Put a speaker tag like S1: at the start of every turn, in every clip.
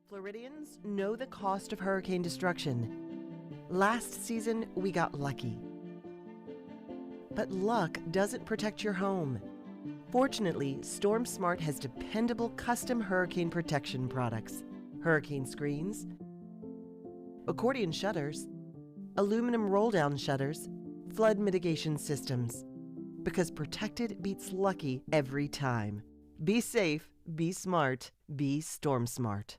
S1: Floridians know the cost of hurricane destruction. Last season, we got lucky. But luck doesn't protect your home. Fortunately, Storm Smart has dependable custom hurricane protection products. Hurricane screens, accordion shutters, aluminum roll-down shutters, flood mitigation systems. Because protected beats lucky every time. Be safe, be smart, be Storm Smart.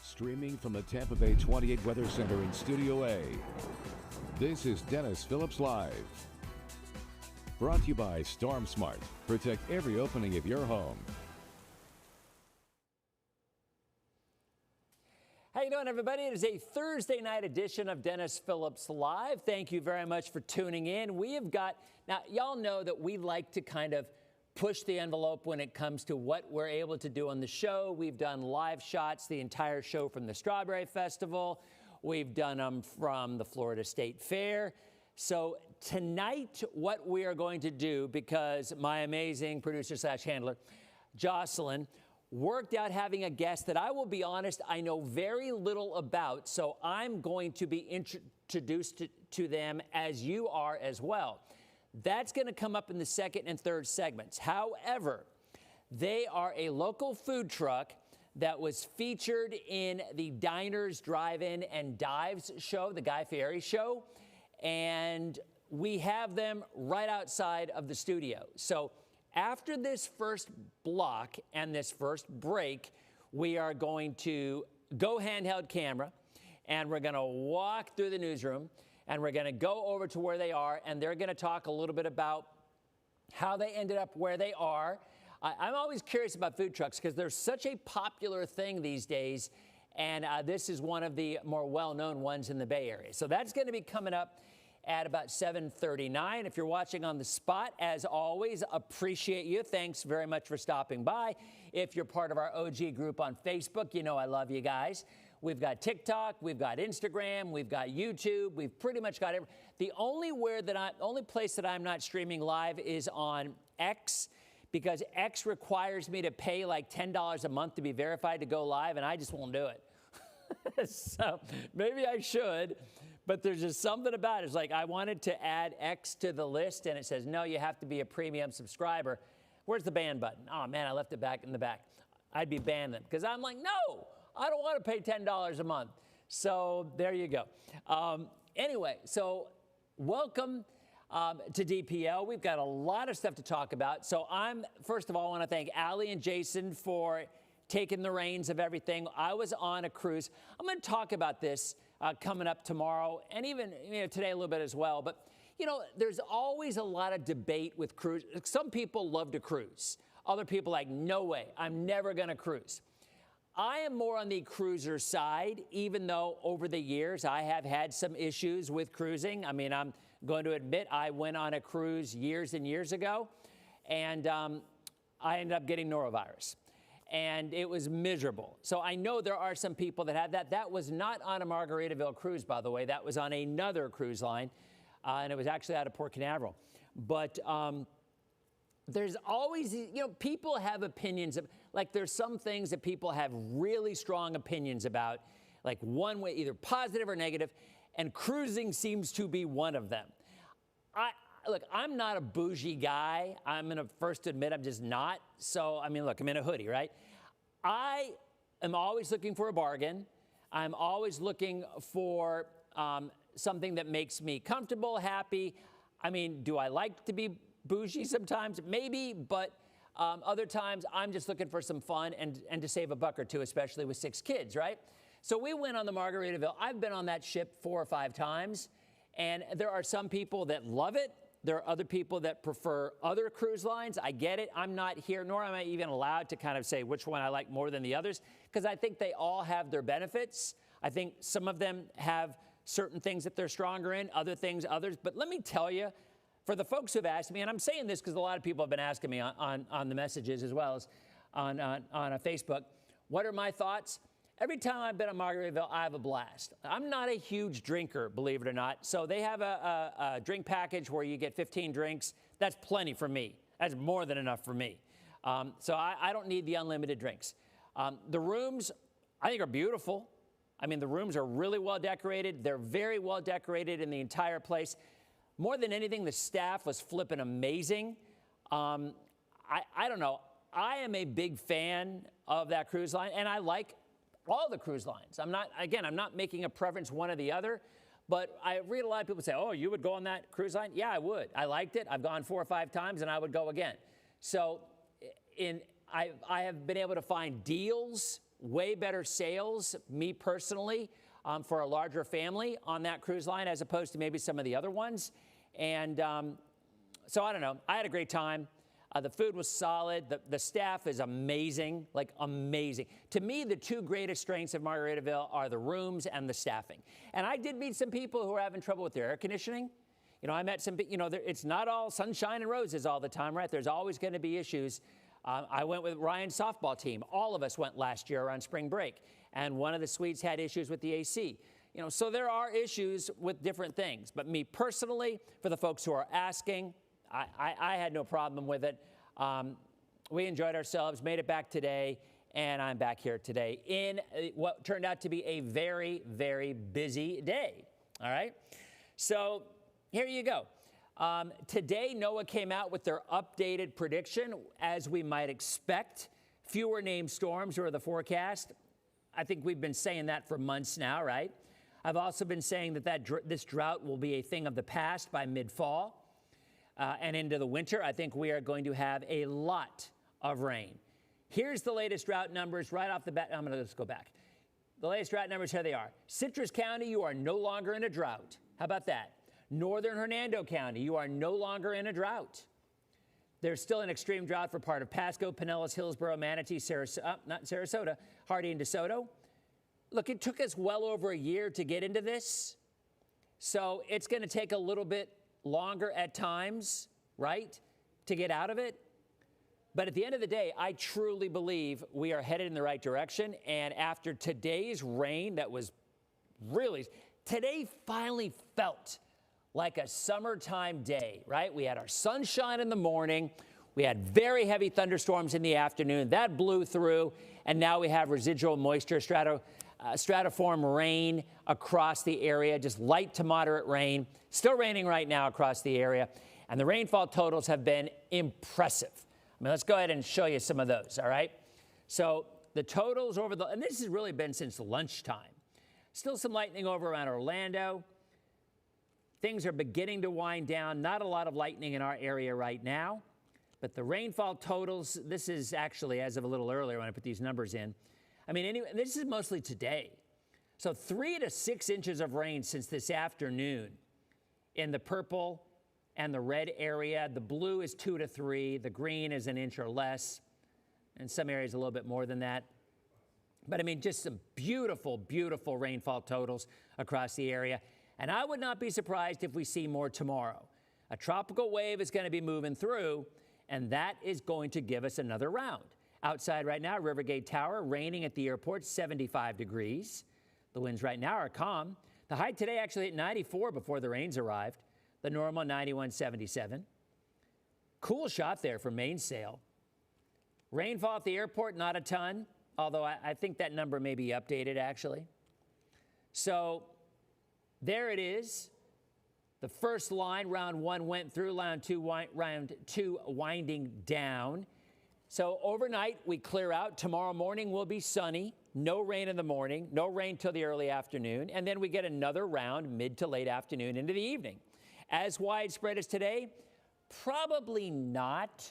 S2: Streaming from the Tampa Bay 28 Weather Center in Studio A, this is Dennis Phillips Live. Brought to you by Storm Smart. Protect every opening of your home.
S3: How you doing, everybody? It is a Thursday night edition of Dennis Phillips Live. Thank you very much for tuning in. We have got, now, y'all know that we like to kind of push the envelope when it comes to what we're able to do on the show. We've done live shots, the entire show from the Strawberry Festival. We've done them from the Florida State Fair. So tonight, what we are going to do, because my amazing producer/handler, Jocelyn, worked out having a guest that I will be honest, I know very little about. So I'm going to be introduced to them as you are as well. That's going to come up in the second and third segments. However, they are a local food truck that was featured in the Diners, Drive-In, and Dives show, the Guy Fieri show, and we have them right outside of the studio. So after this first block and this first break, we are going to go handheld camera, and we're going to walk through the newsroom, and we're going to go over to where they are, and they're going to talk a little bit about how they ended up where they are. I'm always curious about food trucks because they're such a popular thing these days, and this is one of the more well-known ones in the Bay Area. So that's going to be coming up at about 7:39. If you're watching on the spot, as always, appreciate you. Thanks very much for stopping by. If you're part of our OG group on Facebook, you know I love you guys. We've got TikTok, we've got Instagram, we've got YouTube, we've pretty much got everything. The only place that I'm not streaming live is on X, because X requires me to pay like $10 a month to be verified to go live, and I just won't do it. So maybe I should, but there's just something about it. It's like I wanted to add X to the list, and it says, no, you have to be a premium subscriber. Where's the ban button? Oh, man, I left it back in the back. I'd be banning them because I'm like, no. I don't want to pay $10 a month. So there you go. Anyway, so welcome to DPL. We've got a lot of stuff to talk about. So first of all, I want to thank Allie and Jason for taking the reins of everything. I was on a cruise. I'm going to talk about this coming up tomorrow and even today a little bit as well. But, there's always a lot of debate with cruise. Some people love to cruise. Other people like, no way, I'm never going to cruise. I am more on the cruiser side, even though over the years I have had some issues with cruising. I mean, I'm going to admit I went on a cruise years and years ago, and I ended up getting norovirus, and it was miserable. So I know there are some people that have that. That was not on a Margaritaville cruise, by the way. That was on another cruise line, and it was actually out of Port Canaveral. But there's always, people have opinions of, like there's some things that people have really strong opinions about, like one way, either positive or negative, and cruising seems to be one of them. Look, I'm not a bougie guy. I'm going to first admit I'm just not. So, I mean, look, I'm in a hoodie, right? I am always looking for a bargain. I'm always looking for something that makes me comfortable, happy. I mean, do I like to be bougie sometimes? Maybe, but other times I'm just looking for some fun and to save a buck or two, especially with 6 kids, right? So we went on the Margaritaville. I've been on that ship 4 or 5 times, and there are some people that love it. There are other people that prefer other cruise lines. I get it. I'm not here, nor am I even allowed to kind of say which one I like more than the others, because I think they all have their benefits. I think some of them have certain things that they're stronger in, other things others. But let me tell you, for the folks who've asked me, and I'm saying this because a lot of people have been asking me on the messages as well as on Facebook, what are my thoughts? Every time I've been on Margaritaville, I have a blast. I'm not a huge drinker, believe it or not. So they have a drink package where you get 15 drinks. That's plenty for me. That's more than enough for me. So I don't need the unlimited drinks. The rooms, I think, are beautiful. I mean, the rooms are really well decorated. They're very well decorated in the entire place. More than anything, the staff was flipping amazing. I don't know. I am a big fan of that cruise line, and I like all the cruise lines. I'm not making a preference one or the other, but I read a lot of people say, oh, you would go on that cruise line? Yeah, I would. I liked it. I've gone 4 or 5 times, and I would go again. So I have been able to find deals, way better sales, me personally, for a larger family on that cruise line as opposed to maybe some of the other ones. And so I don't know. I had a great time. The food was solid. The staff is amazing, like amazing. To me, the 2 greatest strengths of Margaritaville are the rooms and the staffing. And I did meet some people who are having trouble with their air conditioning. You know, I met some, it's not all sunshine and roses all the time, right? There's always going to be issues. I went with Ryan's softball team. All of us went last year on spring break. And one of the suites had issues with the AC. So there are issues with different things. But me personally, for the folks who are asking, I had no problem with it. We enjoyed ourselves, made it back today, and I'm back here today in what turned out to be a very, very busy day. All right? So here you go. Today, NOAA came out with their updated prediction, as we might expect. Fewer named storms are the forecast. I think we've been saying that for months now, right? I've also been saying that this drought will be a thing of the past by mid-fall. And into the winter, I think we are going to have a lot of rain. Here's the latest drought numbers right off the bat. I'm going to just go back. The latest drought numbers, here they are. Citrus County, you are no longer in a drought. How about that? Northern Hernando County, you are no longer in a drought. There's still an extreme drought for part of Pasco, Pinellas, Hillsborough, Manatee, Sarasota, Hardee, and DeSoto. Look, it took us well over a year to get into this. So it's going to take a little bit longer at times, right, to get out of it. But at the end of the day, I truly believe we are headed in the right direction. And after today's rain, that was really, today finally felt like a summertime day, right? We had our sunshine in the morning. We had very heavy thunderstorms in the afternoon. That blew through. And now we have residual moisture, stratiform rain across the area, just light to moderate rain. Still raining right now across the area. And the rainfall totals have been impressive. I mean, let's go ahead and show you some of those, all right? So the totals and this has really been since lunchtime. Still some lightning over around Orlando. Things are beginning to wind down. Not a lot of lightning in our area right now. But the rainfall totals, this is actually as of a little earlier when I put these numbers in. I mean, anyway, this is mostly today. So 3 to 6 inches of rain since this afternoon in the purple and the red area. The blue is 2 to 3. The green is an inch or less. In some areas, a little bit more than that. But I mean, just some beautiful, beautiful rainfall totals across the area. And I would not be surprised if we see more tomorrow. A tropical wave is going to be moving through, and that is going to give us another round. Outside right now, Rivergate Tower, raining at the airport, 75 degrees. The winds right now are calm. The high today actually hit 94 before the rains arrived. The normal 91.77. Cool shot there for mainsail. Rainfall at the airport, not a ton, although I think that number may be updated actually. So there it is. The first line, round 1 went through, round two winding down. So overnight, we clear out. Tomorrow morning will be sunny, no rain in the morning, no rain till the early afternoon, and then we get another round mid to late afternoon into the evening. As widespread as today? Probably not,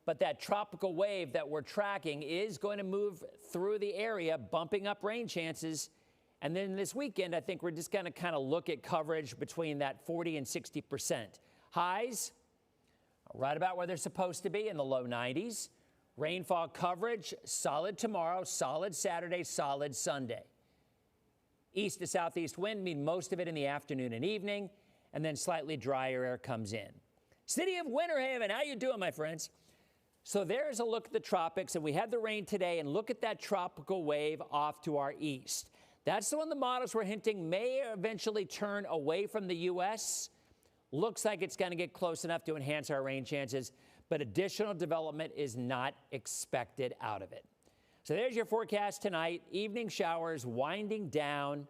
S3: but that tropical wave that we're tracking is going to move through the area, bumping up rain chances. And then this weekend, I think we're just going to kind of look at coverage between that 40 and 60%. Highs, right about where they're supposed to be in the low 90s. Rainfall coverage, solid tomorrow, solid Saturday, solid Sunday. East to southeast wind mean most of it in the afternoon and evening, and then slightly drier air comes in. City of Winter Haven, how you doing, my friends? So there's a look at the tropics, and we had the rain today, and look at that tropical wave off to our east. That's the one the models were hinting may eventually turn away from the U.S. Looks like it's going to get close enough to enhance our rain chances, but additional development is not expected out of it. So there's your forecast tonight. Evening showers winding down,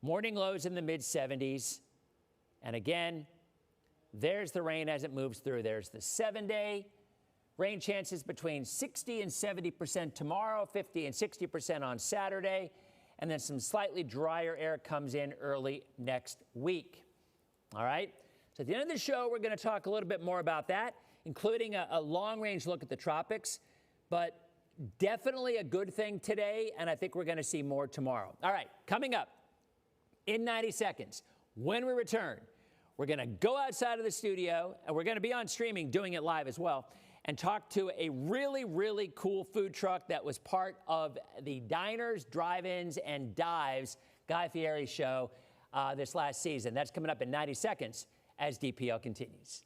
S3: morning lows in the mid-70s. And again, there's the rain as it moves through. There's the 7-day. Rain chances between 60 and 70% tomorrow, 50 and 60% on Saturday, and then some slightly drier air comes in early next week. All right? So at the end of the show, we're going to talk a little bit more about that, including a long-range look at the tropics, but definitely a good thing today, and I think we're going to see more tomorrow. All right, coming up in 90 seconds, when we return, we're going to go outside of the studio, and we're going to be on streaming, doing it live as well, and talk to a really, really cool food truck that was part of the Diners, Drive-Ins, and Dives Guy Fieri show this last season. That's coming up in 90 seconds as DPL continues.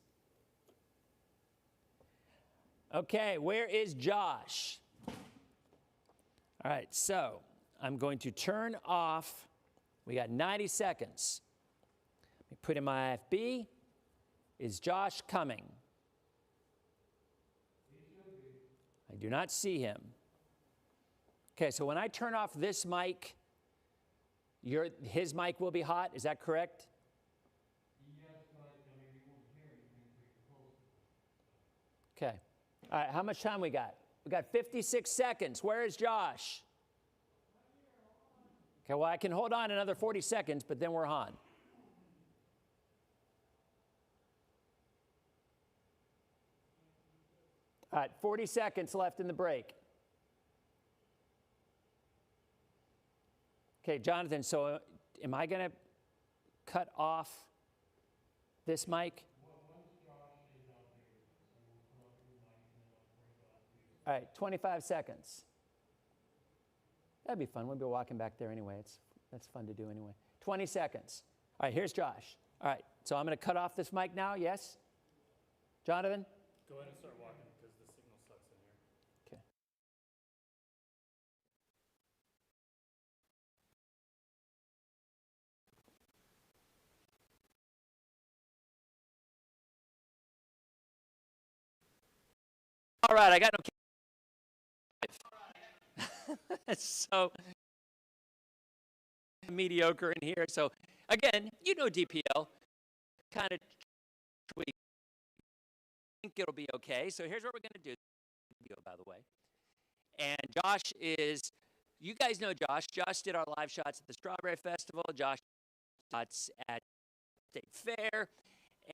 S3: Okay, where is Josh? All right, so I'm going to turn off. We got 90 seconds. Let me put in my IFB. Is Josh coming? I do not see him. Okay, so when I turn off this mic, his mic will be hot. Is that correct? Okay. All right, how much time we got? We got 56 seconds. Where is Josh? Okay, well, I can hold on another 40 seconds, but then we're on. All right, 40 seconds left in the break. Okay, Jonathan, so am I going to cut off this mic? All right, 25 seconds. That'd be fun. We'll be walking back there anyway. That's fun to do anyway. 20 seconds. All right, here's Josh. All right, so I'm going to cut off this mic now, yes? Jonathan?
S4: Go ahead and start walking because the signal sucks in here.
S3: Okay. All right, I got no. So mediocre in here. So again, you know DPL, kind of tweak. I think it'll be okay. So here's what we're going to do, by the way. And Josh is, you guys know Josh. Josh did our live shots at the Strawberry Festival. Josh shots at State Fair.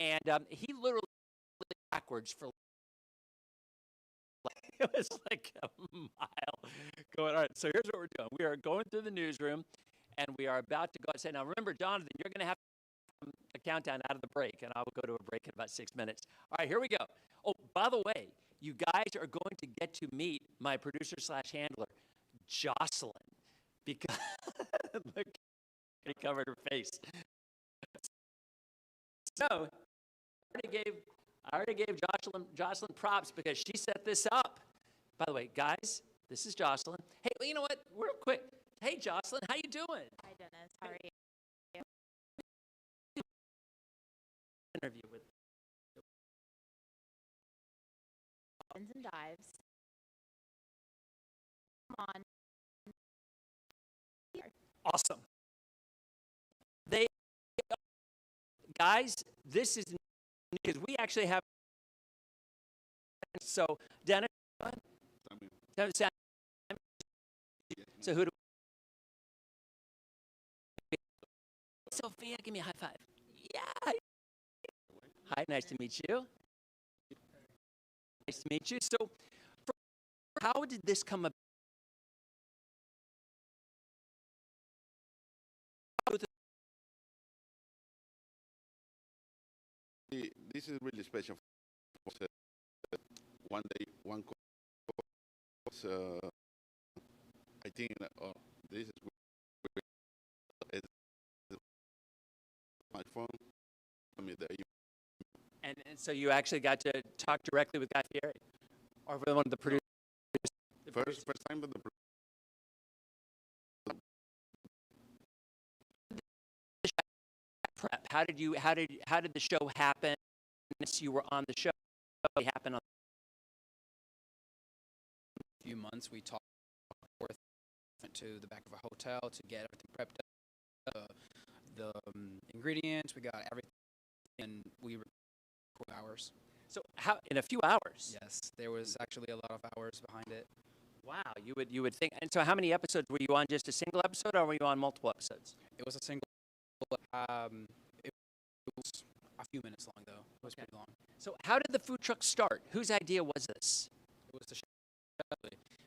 S3: And he literally backwards for it was like a mile going. All right, so here's what we're doing. We are going through the newsroom, and we are about to go and say, now remember, Jonathan, you're going to have a countdown out of the break, and I will go to a break in about 6 minutes. All right, here we go. Oh, by the way, you guys are going to get to meet my producer/handler, Jocelyn, because look, she covered her face. So I already gave Jocelyn props because she set this up. By the way, guys, this is Jocelyn. Hey, well, you know what? Real quick. Hey, Jocelyn, how you doing?
S5: Hi, Dennis. How are you?
S3: Interview with
S5: And dives. Come on.
S3: awesome. Guys, this is because we actually have. So, Dennis, So who do Sophia, give me a high five. Yeah. Hi, nice to meet you. Nice to meet you. So, how did this come about?
S6: This is really special. One day, one course, I think this is my phone. I mean,
S3: And so you actually got to talk directly with Guy Fieri, or with one of the producers.
S6: first time with the
S3: Prep. How did the show happen? Once you were on the show, what happened on
S7: few months. We talked forth, went to the back of a hotel to get everything prepped up, the ingredients. We got everything, and we were 4 hours.
S3: So how in a few hours?
S7: Yes, there was actually a lot of hours behind it.
S3: Wow, you would think. And so how many episodes were you on? Just a single episode, or were you on multiple episodes?
S7: It was a single. It was a few minutes long though. It was pretty long.
S3: So how did the food truck start? Whose idea was this?
S7: It was the chef,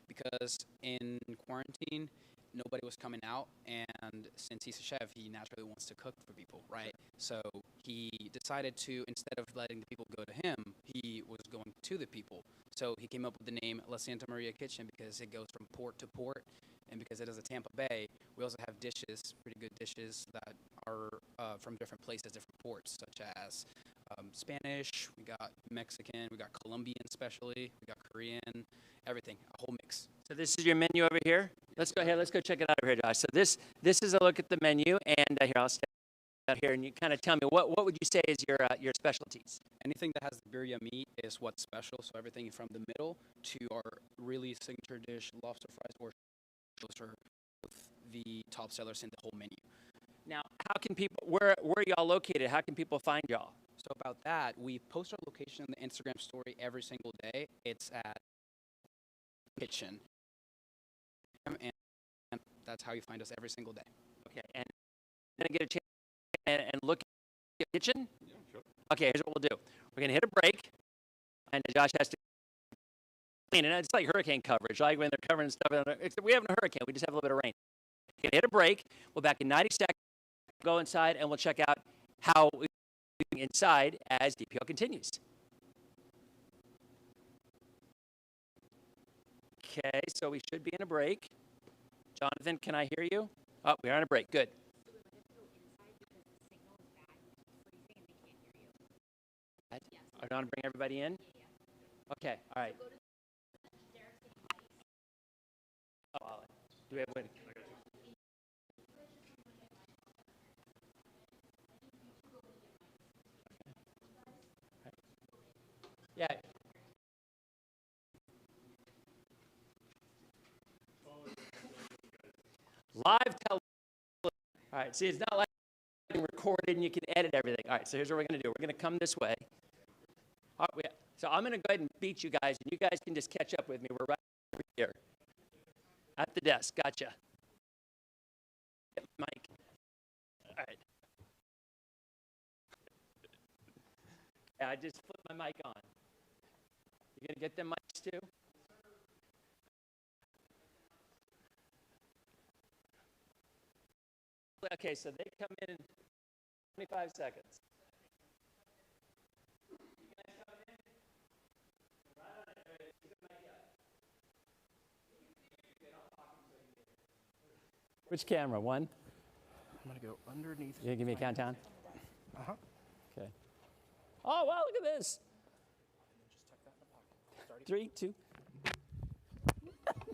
S7: because in quarantine, nobody was coming out, and since he's a chef, he naturally wants to cook for people, right? So he decided to, instead of letting the people go to him, he was going to the people. So he came up with the name La Santa Maria Kitchen because it goes from port to port, and because it is a Tampa Bay, we also have dishes, pretty good dishes that are from different places, different ports, such as Spanish, we got Mexican, we got Colombian especially, we got Korean, everything, a whole mix.
S3: So this is your menu over here. Let's go ahead. Let's go check it out over here, Josh. So this is a look at the menu, and here I'll stand out here, and you kind of tell me what would you say is your specialties?
S7: Anything that has the birria meat is what's special. So everything from the middle to our really signature dish, lobster fries, or those are the top sellers in the whole menu.
S3: Now, how can people? Where are y'all located? How can people find y'all?
S7: So about that, we post our location in the Instagram story every single day. It's at Kitchen, and that's how you find us every single day.
S3: Okay, and then get a chance and look at the kitchen.
S6: yeah, sure.
S3: Okay, here's what we'll do. We're gonna hit a break, and Josh has to clean. And it's like hurricane coverage, like when they're covering stuff. Except we have no hurricane. We just have a little bit of rain. We're gonna hit a break. We'll back in 90 seconds. Go inside, and we'll check out how we're doing inside as DPO continues. Okay, so we should be in a break. Jonathan, can I hear you? Oh, we are on a break. Good. Are you going to bring everybody in? Okay, all right. Oh, do we have a Yeah. Live television. All right, see, it's not like being recorded and you can edit everything. All right, so here's what we're going to do. We're going to come this way. All right, so I'm going to go ahead and beat you guys, and you guys can just catch up with me. We're right over here at the desk. Gotcha. Get my mic. All right. Yeah, I just flipped my mic on. You going to get them mics too? Okay, so they come in 25 seconds. Which camera? One?
S7: I'm gonna go underneath.
S3: You gonna give me a countdown?
S7: Uh-huh.
S3: Okay. Oh, wow, look at this. 3, 2.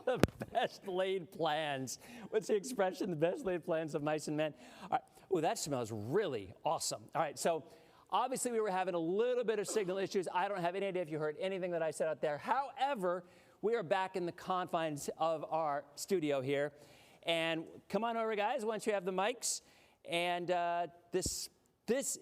S3: The best laid plans. What's the expression? The best laid plans of mice and men. All right. Oh, that smells really awesome. All right, so obviously we were having a little bit of signal issues. I don't have any idea if you heard anything that I said out there. However, we are back in the confines of our studio here. And come on over, guys, once you have the mics. And this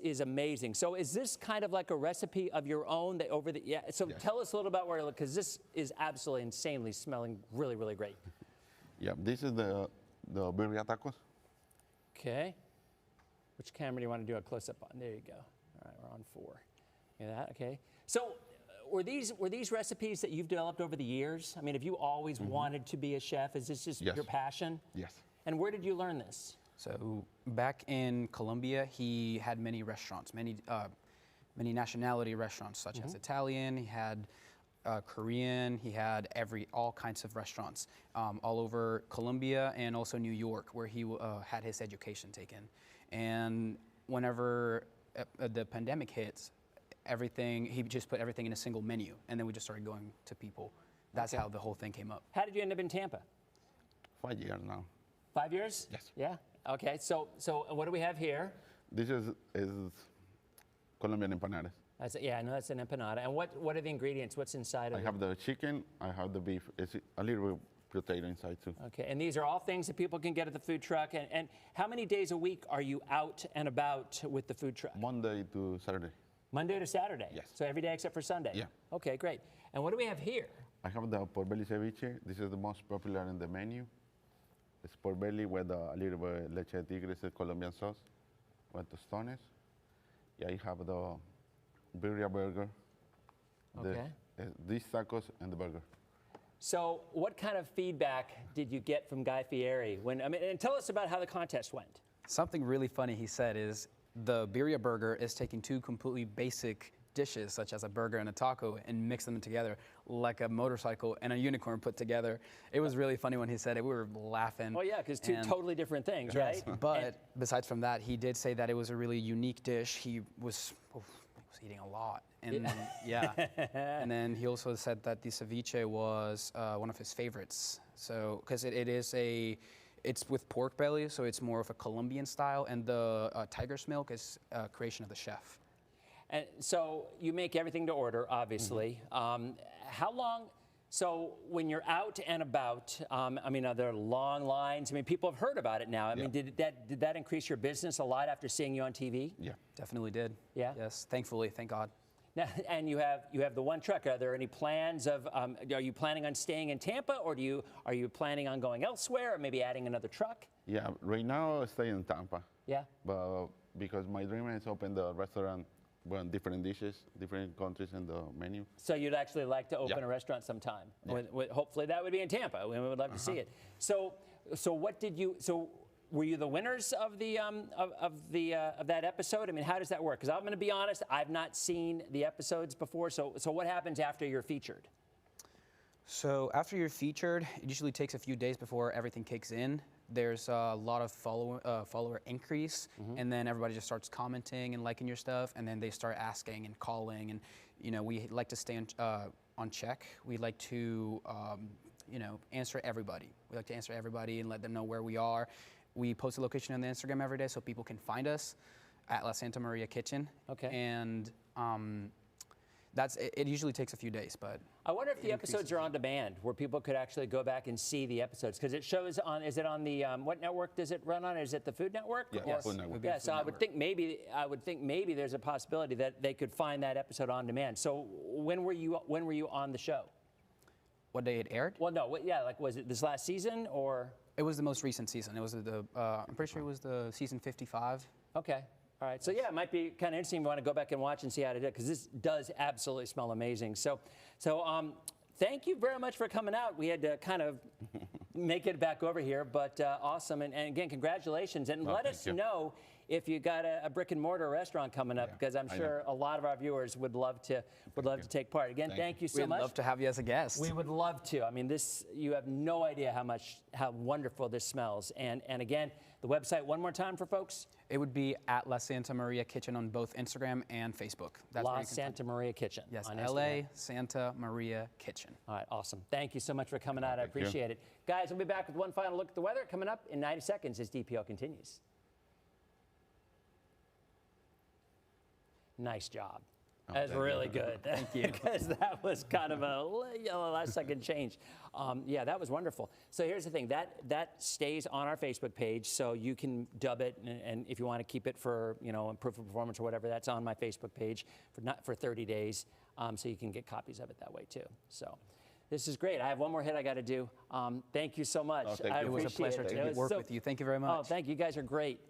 S3: is amazing. So is this kind of like a recipe of your own that over the, so
S6: Yes.
S3: Tell us a little about where, because this is absolutely insanely smelling really, really great.
S6: Yeah, this is the birria tacos.
S3: Okay. Which camera do you want to do a close-up on? There you go. All right, we're on 4. Yeah, that, okay. So were these recipes that you've developed over the years? I mean, have you always wanted to be a chef? Is this just
S6: Yes.
S3: your passion?
S6: Yes.
S3: And where did you learn this?
S7: So back in Colombia, he had many restaurants, many nationality restaurants, such as Italian. He had Korean. He had all kinds of restaurants all over Colombia and also New York, where he had his education taken. And whenever the pandemic hits, he just put everything in a single menu, and then we just started going to people. That's how the whole thing came up.
S3: How did you end up in Tampa?
S6: 5 years now.
S3: 5 years?
S6: Yes.
S3: Yeah. Okay. So what do we have here?
S6: This is Colombian empanadas.
S3: I know that's an empanada. And what are the ingredients? What's inside of
S6: I
S3: it?
S6: have the chicken, I have the beef. It's a little bit potato inside too.
S3: Okay, and these are all things that people can get at the food truck. And how many days a week are you out and about with the food truck?
S6: Monday to Saturday.
S3: Monday to Saturday?
S6: Yes.
S3: So every day except for Sunday?
S6: Yeah.
S3: Okay, great. And what do we have here?
S6: I have the pork belly ceviche. This is the most popular in the menu. It's pork belly with a little bit leche de tigre, it's a Colombian sauce, with tostones. Yeah, I have the birria burger,
S3: Okay.
S6: these tacos, and the burger.
S3: So what kind of feedback did you get from Guy Fieri? And tell us about how the contest went.
S7: Something really funny he said is the birria burger is taking 2 completely basic dishes, such as a burger and a taco, and mixing them together like a motorcycle and a unicorn put together. It was really funny when he said it. We were laughing.
S3: Oh yeah, because 2 totally different things,
S7: Yes,
S3: right?
S7: but besides from that, he did say that it was a really unique dish. He was eating a lot. And then, yeah. And then he also said that the ceviche was one of his favorites. So, because it's with pork belly, so it's more of a Colombian style, and the tiger's milk is a creation of the chef.
S3: And so you make everything to order, obviously. How long? So when you're out and about, are there long lines? People have heard about it now. Did that increase your business a lot after seeing you on TV?
S6: Yeah.
S7: Definitely did.
S3: Yeah?
S7: Yes, thankfully, thank God.
S3: Now, and you have the one truck. Are there any plans of? Are you planning on staying in Tampa, or are you planning on going elsewhere, or maybe adding another truck?
S6: Yeah, right now I stay in Tampa.
S3: Yeah.
S6: But because my dream is open the restaurant with different dishes, different countries in the menu.
S3: So you'd actually like to open
S6: Yeah.
S3: a restaurant sometime.
S6: Yeah.
S3: Hopefully that would be in Tampa. We would love to see it. So what did you? So were you the winners of that episode? How does that work? Because I'm going to be honest, I've not seen the episodes before. So what happens after you're featured?
S7: So after you're featured, it usually takes a few days before everything kicks in. There's a lot of follower increase, and then everybody just starts commenting and liking your stuff, and then they start asking and calling, and we like to stay on check. We like to answer everybody. We like to answer everybody and let them know where we are. We post a location on the Instagram every day so people can find us at La Santa Maria Kitchen.
S3: Okay.
S7: And it usually takes a few days, but
S3: I wonder if the episodes are on demand, where people could actually go back and see the episodes, because it shows on. Is it on the what network does it run on? Is it the Food Network?
S6: Yeah,
S3: Or-
S6: Food Network.
S3: Yeah, so I would think maybe there's a possibility that they could find that episode on demand. So when were you on the show?
S7: what day it aired?
S3: Well, no, was it this last season or?
S7: It was the most recent season. It was I'm pretty sure it was the season 55.
S3: Okay. All right. So yeah, it might be kind of interesting if you want to go back and watch and see how to do it, because this does absolutely smell amazing. So thank you very much for coming out. We had to kind of make it back over here, but awesome. And again, congratulations. And let us know if you got a brick and mortar restaurant coming up, because I'm sure a lot of our viewers would love to take part. Again, thank you so much.
S7: We'd love to have you as a guest.
S3: We would love to. You have no idea how wonderful this smells. And again, the website one more time for folks.
S7: It would be at La Santa Maria Kitchen on both Instagram and Facebook. That's
S3: La Santa Maria Kitchen.
S7: Yes,
S3: on
S7: LA
S3: Instagram.
S7: Santa Maria Kitchen.
S3: All right, awesome. Thank you so much for coming out. I appreciate it. Guys, we'll be back with one final look at the weather coming up in 90 seconds as DPO continues. Nice job. That's really good. Thank you. Because that was kind of a last second change. Yeah, that was wonderful. So here's the thing. That stays on our Facebook page, so you can dub it, and if you want to keep it for proof of performance or whatever, that's on my Facebook page for 30 days, so you can get copies of it that way too. So This is great. I have one more hit I got to do. Thank you so much.
S6: Oh, thank
S3: I
S6: you.
S7: It was a
S3: appreciate
S7: pleasure
S3: it.
S7: to
S3: It was
S7: work
S3: so-
S7: with you. Thank you very much.
S3: Oh, thank you. You guys are great.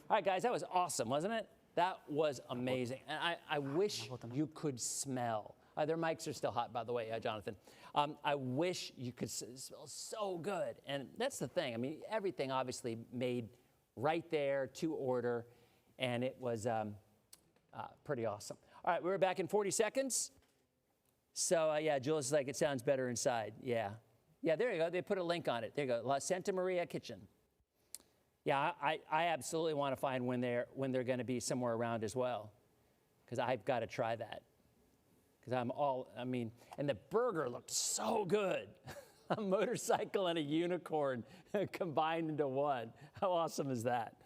S3: All right, guys, that was awesome, wasn't it? That was amazing. And I wish you could smell. Their mics are still hot, by the way, Jonathan. I wish you could smell so good. And that's the thing. I mean, everything obviously made right there to order, and it was pretty awesome. All right, we're back in 40 seconds. So, yeah, Jules is like, it sounds better inside. Yeah. Yeah, there you go. They put a link on it. There you go. La Santa Maria Kitchen. Yeah, I absolutely want to find when they're going to be somewhere around as well, because I've got to try that. Because and the burger looked so good. A motorcycle and a unicorn combined into one. How awesome is that?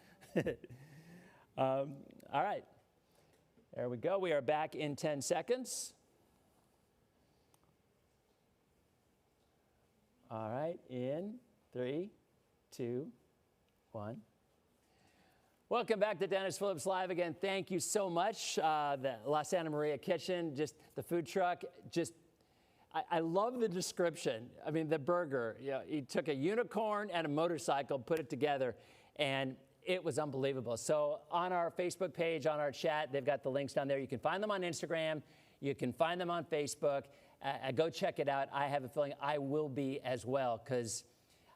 S3: All right. There we go. We are back in 10 seconds. All right, in 3, 2, 1. Welcome back to Dennis Phillips Live again. Thank you so much. The La Santa Maria Kitchen, just the food truck, I love the description. I mean, the burger, he took a unicorn and a motorcycle, put it together, and it was unbelievable. So on our Facebook page, on our chat, they've got the links down there. You can find them on Instagram. You can find them on Facebook. Go check it out. I have a feeling I will be as well, because,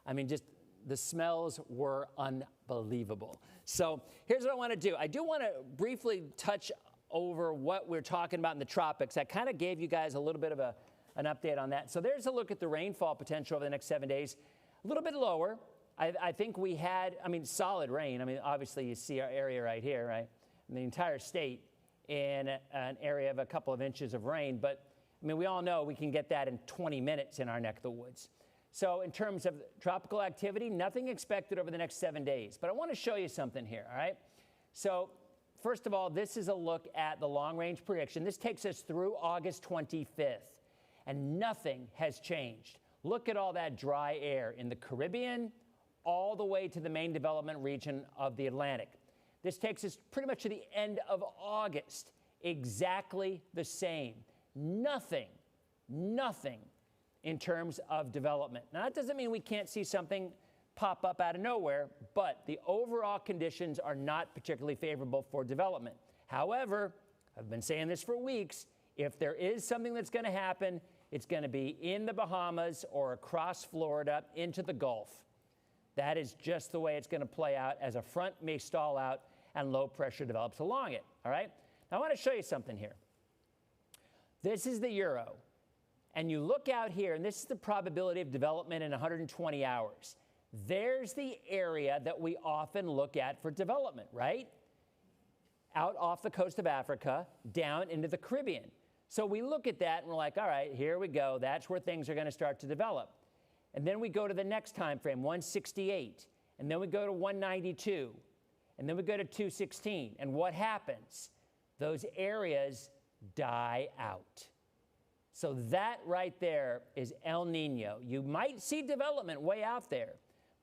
S3: I mean, just the smells were unbelievable. So here's what I want to do. I do want to briefly touch over what we're talking about in the tropics. I kind of gave you guys a little bit of an update on that. So there's a look at the rainfall potential over the next 7 days. A little bit lower. I think we had, solid rain. Obviously you see our area right here, right? And the entire state in an area of a couple of inches of rain. But we all know we can get that in 20 minutes in our neck of the woods. So in terms of tropical activity, nothing expected over the next 7 days. But I want to show you something here, all right? So first of all, this is a look at the long-range prediction. This takes us through August 25th, and nothing has changed. Look at all that dry air in the Caribbean, all the way to the main development region of the Atlantic. This takes us pretty much to the end of August, exactly the same. Nothing in terms of development. Now, that doesn't mean we can't see something pop up out of nowhere, but the overall conditions are not particularly favorable for development. However, I've been saying this for weeks, if there is something that's going to happen, it's going to be in the Bahamas or across Florida into the Gulf. That is just the way it's going to play out as a front may stall out and low pressure develops along it, all right? Now, I want to show you something here. This is the Euro. And you look out here, and this is the probability of development in 120 hours. There's the area that we often look at for development, right? Out off the coast of Africa, down into the Caribbean. So we look at that, and we're like, all right, here we go. That's where things are going to start to develop. And then we go to the next time frame, 168. And then we go to 192. And then we go to 216. And what happens? Those areas die out. So that right there is El Nino. You might see development way out there,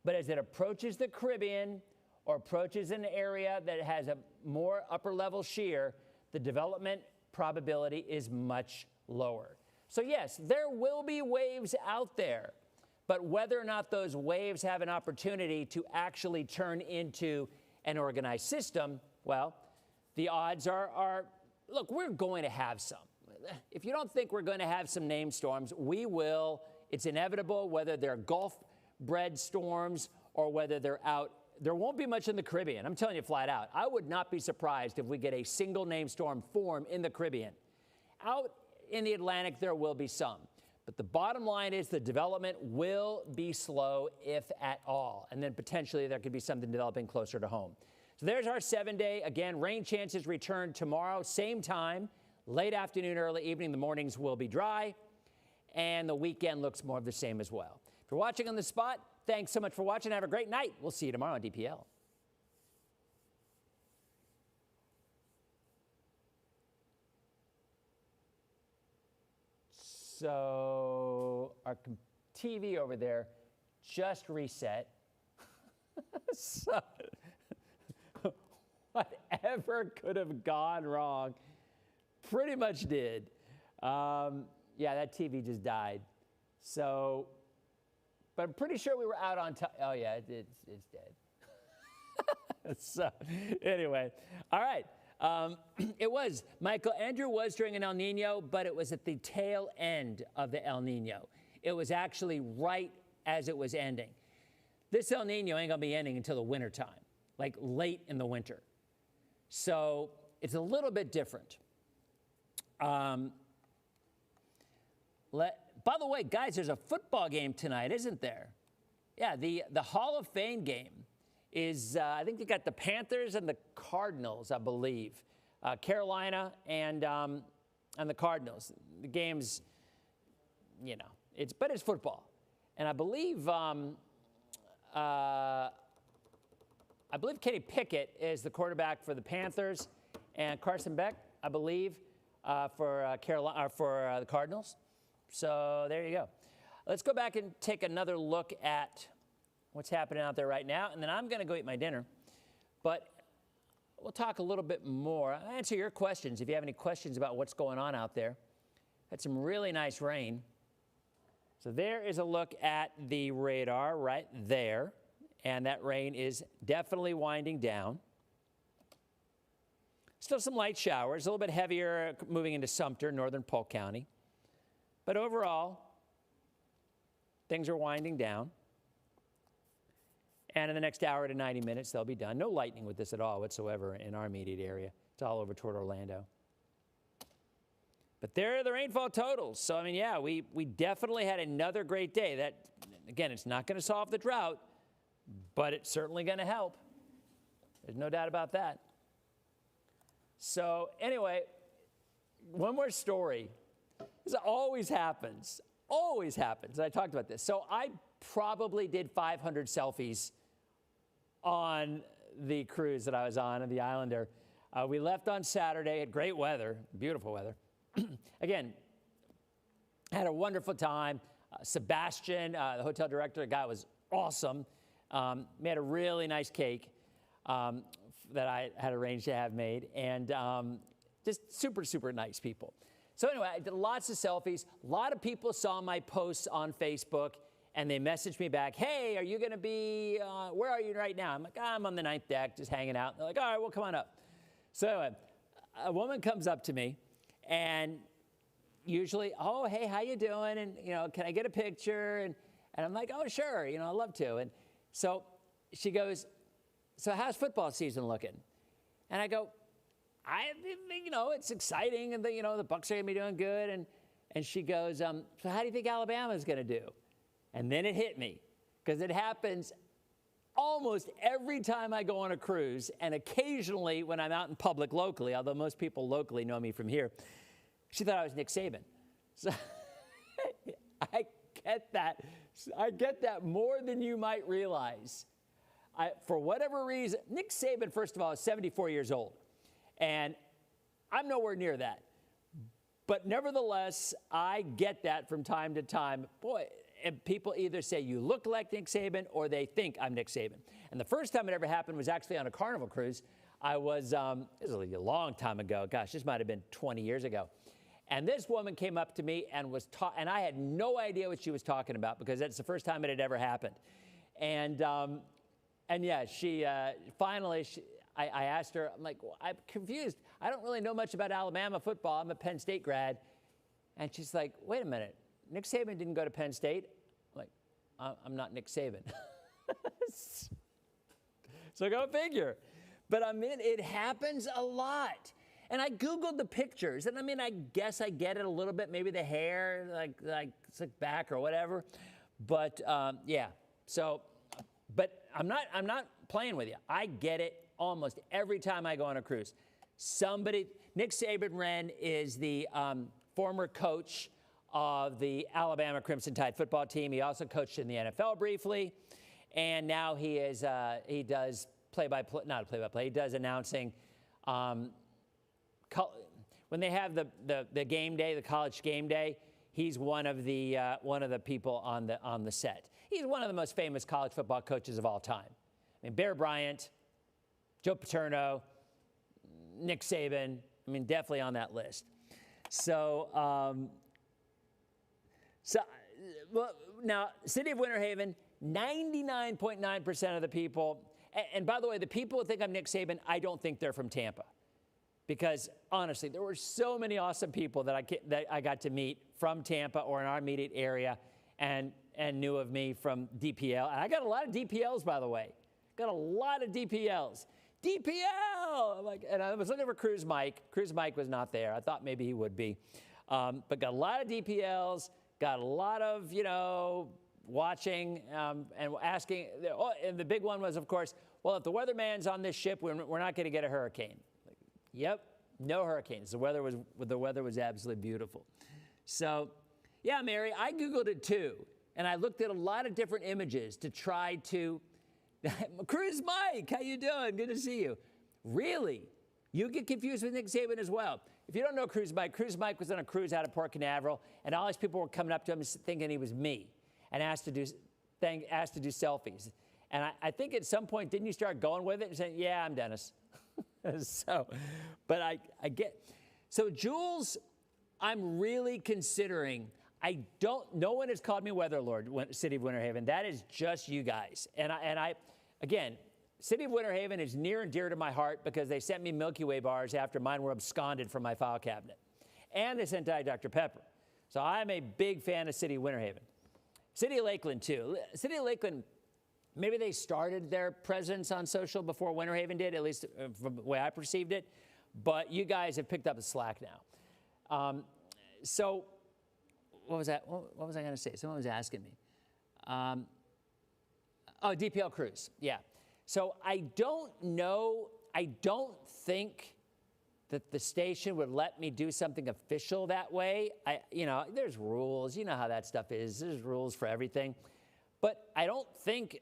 S3: but as it approaches the Caribbean or approaches an area that has a more upper level shear, the development probability is much lower. So yes, there will be waves out there, but whether or not those waves have an opportunity to actually turn into an organized system, well, the odds are look, we're going to have some. If you don't think we're going to have some named storms, we will. It's inevitable, whether they're Gulf-bred storms or whether they're out. There won't be much in the Caribbean. I'm telling you flat out. I would not be surprised if we get a single named storm form in the Caribbean. Out in the Atlantic, there will be some. But the bottom line is the development will be slow, if at all. And then potentially there could be something developing closer to home. So there's our 7-day. Again, rain chances return tomorrow, same time. Late afternoon, early evening, the mornings will be dry, and the weekend looks more of the same as well. If you're watching on the spot, thanks so much for watching. Have a great night. We'll see you tomorrow on DPL. So our TV over there just reset. So whatever could have gone wrong pretty much did. Yeah, that TV just died. So, but I'm pretty sure we were out on time. Oh, yeah, it's dead. So, anyway, all right. Andrew was during an El Nino, but it was at the tail end of the El Nino. It was actually right as it was ending. This El Nino ain't gonna be ending until the winter time, like late in the winter. So it's a little bit different. By the way, guys, there's a football game tonight, isn't there? Yeah, the Hall of Fame game is, I think they got the Panthers and the Cardinals, I believe. Carolina and the Cardinals. The game's, but it's football. And I believe Kenny Pickett is the quarterback for the Panthers, and Carson Beck, I believe, for the Cardinals. So there you go. Let's go back and take another look at what's happening out there right now, and then I'm going to go eat my dinner. But we'll talk a little bit more. I'll answer your questions if you have any questions about what's going on out there. Had some really nice rain. So there is a look at the radar right there, and that rain is definitely winding down. Still some light showers, a little bit heavier moving into Sumter, northern Polk County. But overall, things are winding down. And in the next hour to 90 minutes, they'll be done. No lightning with this at all whatsoever in our immediate area. It's all over toward Orlando. But there are the rainfall totals. So, we definitely had another great day. That, again, it's not going to solve the drought, but it's certainly going to help. There's no doubt about that. So, anyway, one more story. This always happens. Always happens. I talked about this. So, I probably did 500 selfies on the cruise that I was on the Islander. We left on Saturday, had great weather, beautiful weather. Again, had a wonderful time. Sebastian, the hotel director, the guy was awesome. Made a really nice cake that I had arranged to have made, and just super, super nice people. So anyway, I did lots of selfies. A lot of people saw my posts on Facebook, and they messaged me back, hey, are you going to be, where are you right now? I'm like, I'm on the 9th deck, just hanging out. They're like, all right, well, come on up. So anyway, a woman comes up to me, and usually, oh, hey, how you doing? And, can I get a picture? And I'm like, oh, sure, I'd love to. And so she goes, so how's football season looking? And I go, it's exciting, and the Bucs are going to be doing good. And she goes, so how do you think Alabama's going to do? And then it hit me, because it happens almost every time I go on a cruise, and occasionally when I'm out in public locally, although most people locally know me from here. She thought I was Nick Saban. So I get that. I get that more than you might realize. For whatever reason, Nick Saban, first of all, is 74 years old. And I'm nowhere near that. But nevertheless, I get that from time to time. Boy, and people either say you look like Nick Saban or they think I'm Nick Saban. And the first time it ever happened was actually on a Carnival cruise. I was, this was a long time ago. Gosh, this might have been 20 years ago. And this woman came up to me and and I had no idea what she was talking about, because that's the first time it had ever happened. And yeah, she finally, I asked her, I'm like, well, I'm confused. I don't really know much about Alabama football. I'm a Penn State grad. And she's like, wait a minute, Nick Saban didn't go to Penn State? I'm like, I'm not Nick Saban. So go figure. But it happens a lot. And I Googled the pictures, and I guess I get it a little bit, maybe the hair, like slicked back or whatever. But yeah, so, but I'm not playing with you. I get it almost every time I go on a cruise. Nick Saban is the former coach of the Alabama Crimson Tide football team. He also coached in the NFL briefly, and now he does play-by-play, not play-by-play, he does announcing. When they have the game day, the college game day, he's one of the people on the set. He's one of the most famous college football coaches of all time. Bear Bryant, Joe Paterno, Nick Saban. Definitely on that list. So well, now, city of Winter Haven, 99.9% of the people, and by the way, the people who think I'm Nick Saban, I don't think they're from Tampa. Because honestly, there were so many awesome people that I got to meet from Tampa or in our immediate area and knew of me from DPL. And I got a lot of DPLs, by the way. Got a lot of DPLs. DPL! I'm like, and I was looking for Cruise Mike. Cruise Mike was not there. I thought maybe he would be. But got a lot of DPLs, got a lot of, watching and asking. Oh, and the big one was, of course, well, if the weatherman's on this ship, we're not going to get a hurricane. Like, yep, no hurricanes. The weather was absolutely beautiful. So, yeah, Mary, I Googled it too. And I looked at a lot of different images to try to, Cruise Mike, how you doing? Good to see you. Really? You get confused with Nick Saban as well. If you don't know Cruise Mike was on a cruise out of Port Canaveral, and all these people were coming up to him thinking he was me and asked to do selfies. And I think at some point, didn't you start going with it and saying, yeah, I'm Dennis. But I get, so Jules, I'm really considering, no one has called me Weather Lord, City of Winter Haven. That is just you guys. And I again, City of Winter Haven is near and dear to my heart because they sent me Milky Way bars after mine were absconded from my file cabinet. And they sent Diet Dr. Pepper. So I'm a big fan of City of Winter Haven. City of Lakeland, too. City of Lakeland, maybe they started their presence on social before Winter Haven did, at least from the way I perceived it. But you guys have picked up the slack now. So what was that? What was I going to say? Someone was asking me. DPL Cruise. Yeah. So I don't know. I don't think that the station would let me do something official that way. There's rules. You know how that stuff is. There's rules for everything. But I don't think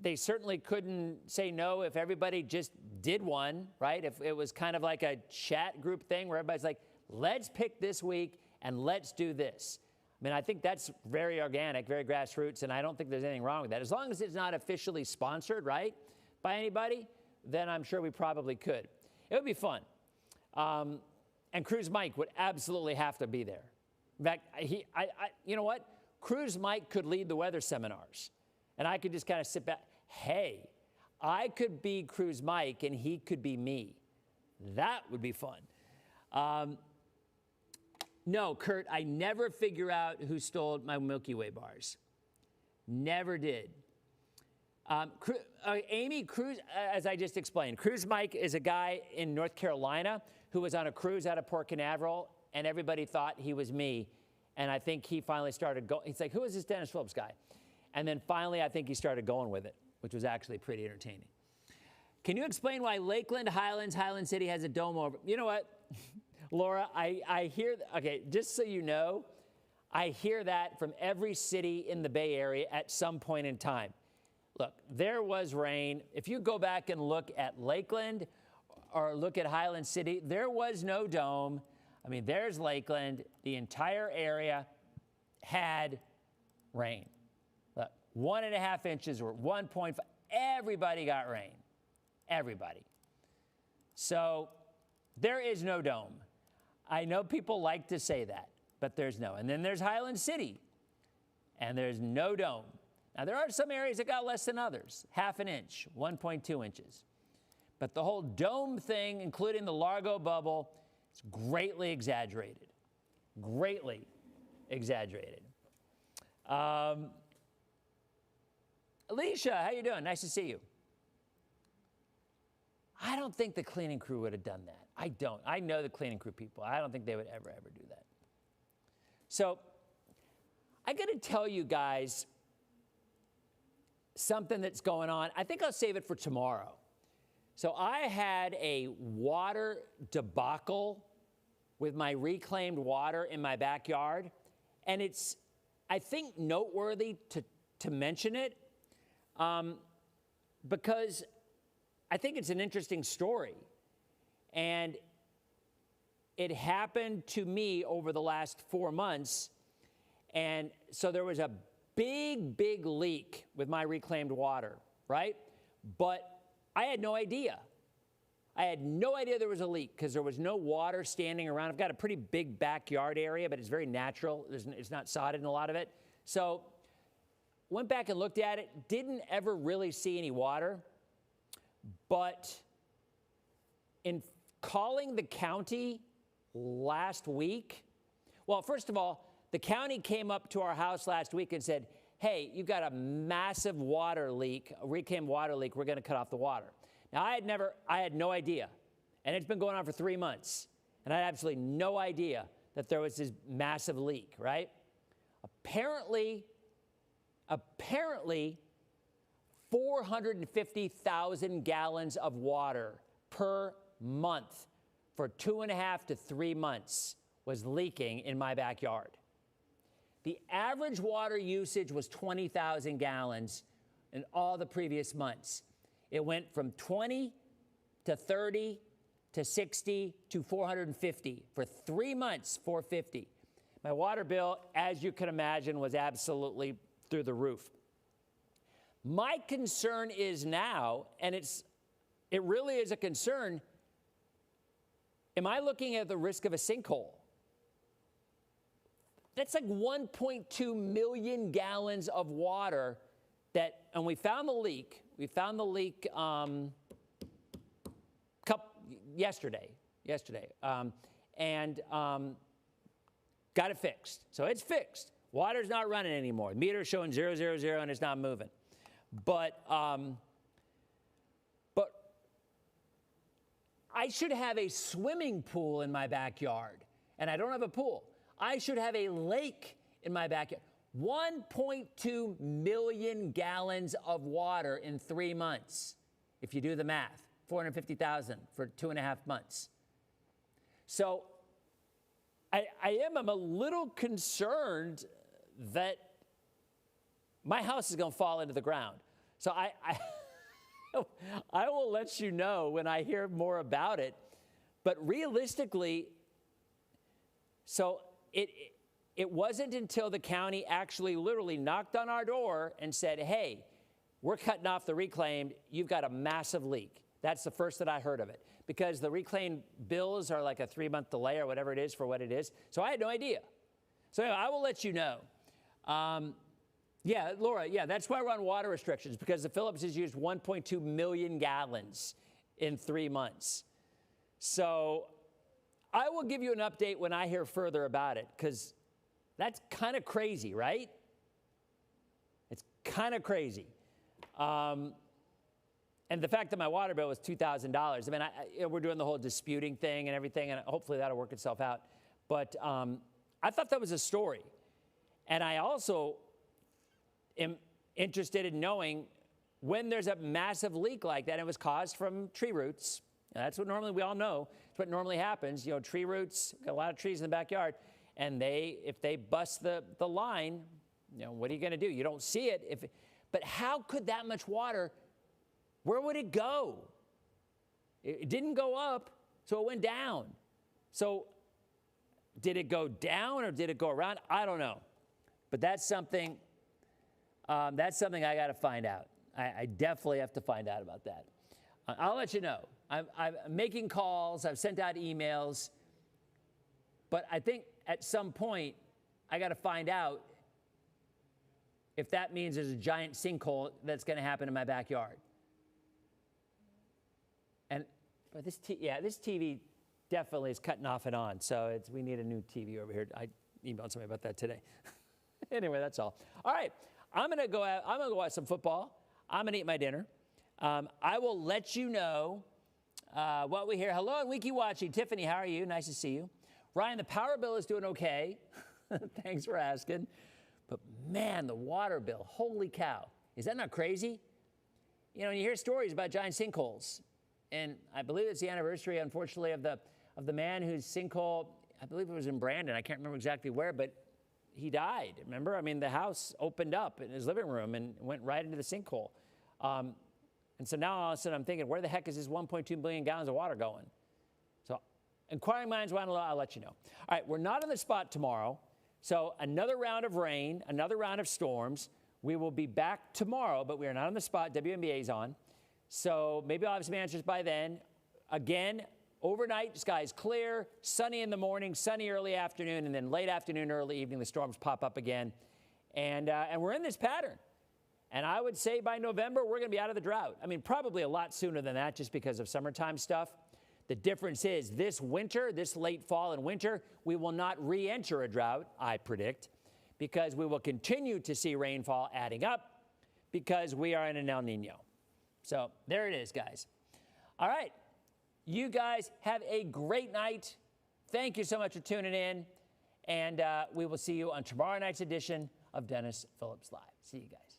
S3: they certainly couldn't say no if everybody just did one, right? If it was kind of like a chat group thing where everybody's like, let's pick this week and let's do this. I mean, I think that's very organic, very grassroots, and I don't think there's anything wrong with that. As long as it's not officially sponsored, right, by anybody, then I'm sure we probably could. It would be fun. And Cruise Mike would absolutely have to be there. In fact, you know what? Cruise Mike could lead the weather seminars, and I could just kind of sit back. Hey, I could be Cruise Mike, and he could be me. That would be fun. No, Kurt, I never figure out who stole my Milky Way bars. Never did. Amy, Cruise, as I just explained, Cruise Mike is a guy in North Carolina who was on a cruise out of Port Canaveral, and everybody thought he was me. And I think he finally started going. He's like, who is this Dennis Phillips guy? And then finally, I think he started going with it, which was actually pretty entertaining. Can you explain why Lakeland, Highlands, Highland City has a dome over? You know what? Laura, I hear, okay, just so you know, I hear that from every city in the Bay Area at some point in time. Look, there was rain. If you go back and look at Lakeland or look at Highland City, there was no dome. I mean, there's Lakeland. The entire area had rain. Look, 1.5 inches or 1.5. Everybody got rain. Everybody. So there is no dome. I know people like to say that, but there's no. And then there's Highland City, and there's no dome. Now, there are some areas that got less than others, 1/2 inch, 1.2 inches. But the whole dome thing, including the Largo bubble, is greatly exaggerated. Greatly exaggerated. Alicia, how you doing? Nice to see you. I don't think the cleaning crew would have done that. I don't. I know the cleaning crew people. I don't think they would ever do that. So I got to tell you guys something that's going on. I think I'll save it for tomorrow. So I had a water debacle with my reclaimed water in my backyard, and it's, I think, noteworthy to mention it because I think it's an interesting story. And it happened to me over the last 4 months. And so there was a big, big leak with my reclaimed water, right? But I had no idea. I had no idea there was a leak because there was no water standing around. I've got a pretty big backyard area, but it's very natural. It's not sodded in a lot of it. So went back and looked at it. Didn't ever really see any water. But in calling the county last week, well, first of all, the county came up to our house last week and said, hey, you've got a massive water leak, a reclaimed water leak. We're going to cut off the water. Now, I had no idea, and it's been going on for 3 months, and I had absolutely no idea that there was this massive leak, right? Apparently, 450,000 gallons of water per month for 2.5 to 3 months was leaking in my backyard. The average water usage was 20,000 gallons in all the previous months. It went from 20 to 30 to 60 to 450. For 3 months, 450. My water bill, as you can imagine, was absolutely through the roof. My concern is now, and it really is a concern, am I looking at the risk of a sinkhole? That's like 1.2 million gallons of water that, and we found the leak. We found the leak yesterday, and got it fixed. So it's fixed. Water's not running anymore. The meter's showing 0, 0, 0, and it's not moving. But I should have a swimming pool in my backyard, and I don't have a pool. I should have a lake in my backyard. 1.2 million gallons of water in 3 months, if you do the math. 450,000 for 2.5 months. So I'm a little concerned that my house is going to fall into the ground. So I will let you know when I hear more about it. But realistically, so it wasn't until the county actually literally knocked on our door and said, hey, we're cutting off the reclaimed. You've got a massive leak. That's the first that I heard of it, because the reclaimed bills are like a 3-month delay or whatever it is for what it is. So I had no idea. So anyway, I will let you know. Yeah, Laura, yeah, that's why we're on water restrictions, because the Phillips has used 1.2 million gallons in 3 months. So I will give you an update when I hear further about it, because that's kind of crazy, right? It's kind of crazy. And the fact that my water bill was $2,000, I mean, we're doing the whole disputing thing and everything, and hopefully that'll work itself out. But I thought that was a story. And I also am interested in knowing when there's a massive leak like that, and it was caused from tree roots. And that's what normally, we all know, it's what normally happens. You know, tree roots, got a lot of trees in the backyard, and if they bust the line, you know, what are you going to do? You don't see it. But how could that much water, where would it go? It didn't go up, so it went down. So did it go down or did it go around? I don't know. But that's something I got to find out. I definitely have to find out about that. I'll let you know. I'm making calls. I've sent out emails. But I think at some point, I got to find out if that means there's a giant sinkhole that's going to happen in my backyard. But this TV definitely is cutting off and on. So we need a new TV over here. I emailed somebody about that today. Anyway, that's all. All right, I'm gonna go watch some football. I'm gonna eat my dinner. I will let you know what we hear. Hello and Wiki Watching. Tiffany, how are you? Nice to see you. Ryan, the power bill is doing okay. Thanks for asking. But man, the water bill, holy cow. Is that not crazy? You know, you hear stories about giant sinkholes. And I believe it's the anniversary, unfortunately, of the man whose sinkhole, I believe it was in Brandon. I can't remember exactly where, but he died. Remember? I mean, the house opened up in his living room and went right into the sinkhole. And so now all of a sudden I'm thinking, where the heck is this 1.2 billion gallons of water going? So inquiring minds want to know, I'll let you know. All right, we're not on the spot tomorrow. So another round of rain, another round of storms. We will be back tomorrow, but we are not on the spot. WNBA is on. So maybe I'll have some answers by then. again, overnight, skies clear, sunny in the morning, sunny early afternoon, and then late afternoon, early evening, the storms pop up again. And we're in this pattern. And I would say by November, we're going to be out of the drought. I mean, probably a lot sooner than that just because of summertime stuff. The difference is this winter, this late fall and winter, we will not re-enter a drought, I predict, because we will continue to see rainfall adding up because we are in an El Nino. So there it is, guys. All right. You guys have a great night. Thank you so much for tuning in. And we will see you on tomorrow night's edition of Dennis Phillips Live. See you guys.